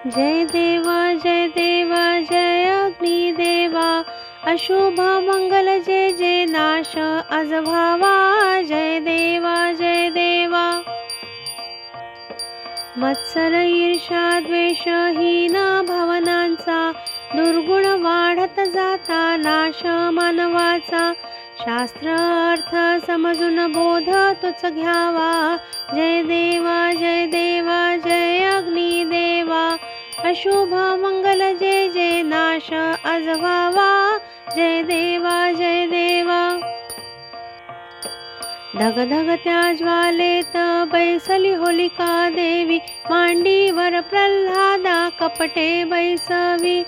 जय देवा जय देवा जय अग्निदेवा, अशुभ मंगल जय जय नाश आज व्हावा। जय देवा जय देवा। मत्सर ईर्ष्या द्वेष हीन भावनांचा, दुर्गुण वाढत जाता नाश मानवाचा। शास्त्र अर्थ समजून बोध तोच घ्यावा। जय देवा जय देवा जय अग्निदेवा, अशुभ मंगल जय जय नाश आज व्हावा। जय देवा जय देवा। धगधगत्या ज्वालेत बैसली होलिका देवी, मांडीवर प्रल्हादा कपटे बैसवी।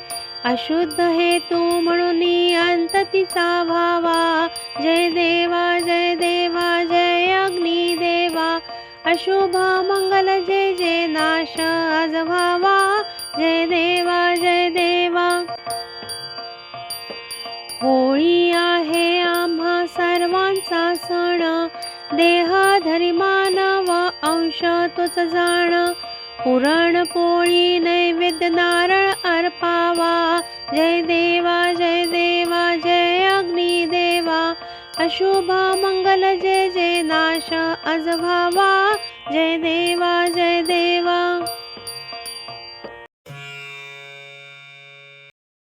अशुद्ध हेतू म्हणून अंत तिचा व्हावा। जय देवा जय देवा जय अग्निदेवा, अशुभ मंगल जय जय नाश आज व्हावा। जय देवा जय देवा। होळी आहे आम्हा सर्वांचा सण, देहधरी मानव अंश तोच जाण। पुरणपोळी नैवेद्य नारळ अर्पावा। जय देवा जय देवा जय अग्निदेवा, अशुभ मंगल जय जय नाश आज व्हावा। जय देवा जय देवा।